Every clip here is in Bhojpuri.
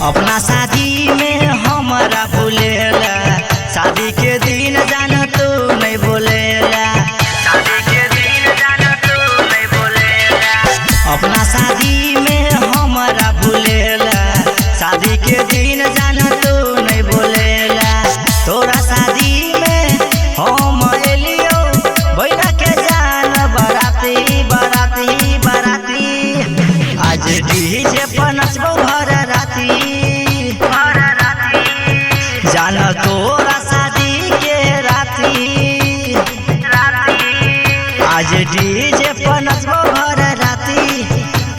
अपना शादी में हमारा भूलेला, शादी के दिन जाना तू नहीं बोलेला, शादी के दिन जाना तू नहीं बोलेला। अपना शादी में हमारा भूलेला, शादी के दिन जाना तू नहीं बोलेला। तोरा शादी में हम एलियो बैठा के जान बाराती बाराती बाराती। आज डीजे पर नचबो भर राती जान तोरा शादी के राती। आज डीजे पर नचबो भर राती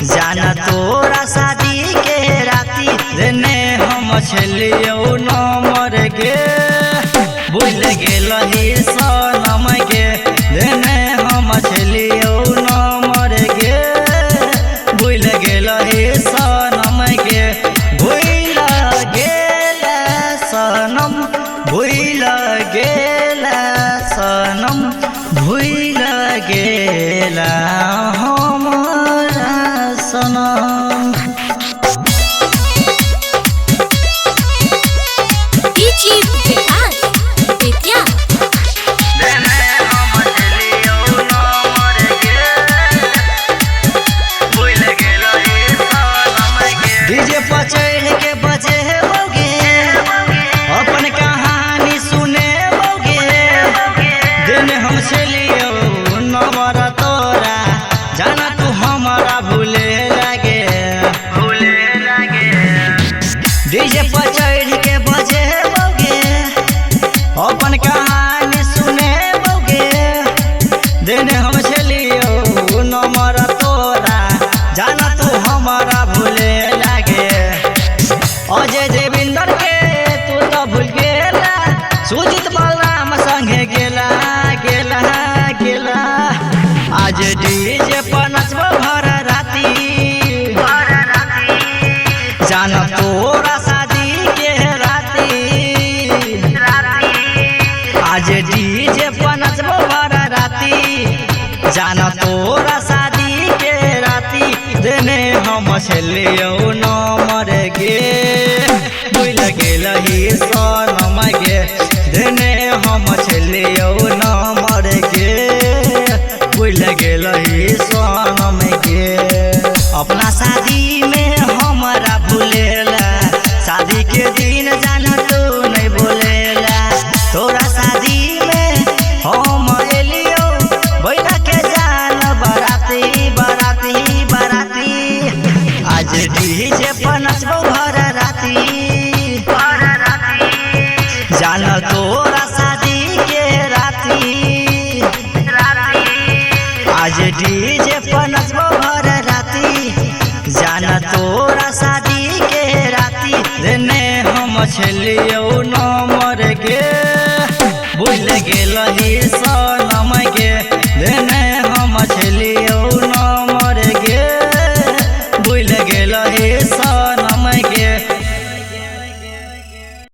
जान तोरा शादी के राती। रेने हम छलियो नमर गे भूल गेलही सनम गे। रेने हम छलियो नमर गे भूल गेलही सनम गे। भूल गेला सनम भूल गेला सनम भूल गेला हमारा सनम। डीजे पर चढ़ के बजे बोगे अपन कहानी सुने बोगे। दिन हम चलियो नंबर तोरा जाना तू हमारा भूले लगे भूले लगे। डीजे पर चढ़ के बजे बोगे अपन कहानी सुने बोगे। दिन हम चलियो नंबर तोरा जाना तू हमारा भूले लगे। अजय देविंदर के तू तो भूल गेला, सुजीत बलराम संगे गेला गेला गेला। आज डीजे पर नचबो भर राती जान तोरा शादी के राती। आज डीजे पर नचबो भर राती जान तोरा शादी के राती। देने हम छलियो नमर गे भूल गेलही सनम गे। देने हम छलियो नमर गे भूल गेलही सनम गे। अपना शादी में हमारा भूलेला, शादी के दिन जाना तू नहीं बोलेला। तोरा शादी में हम एलियो बैठा के जान बाराती बाराती बाराती। आज डीजे पर नचबो भर राती जान तोरा शादी के राती। आज डीजे पर नचबो भर राती जान तोरा शादी के राती। रेने हम छलियो नमर गे भूल गेलही सनम गे।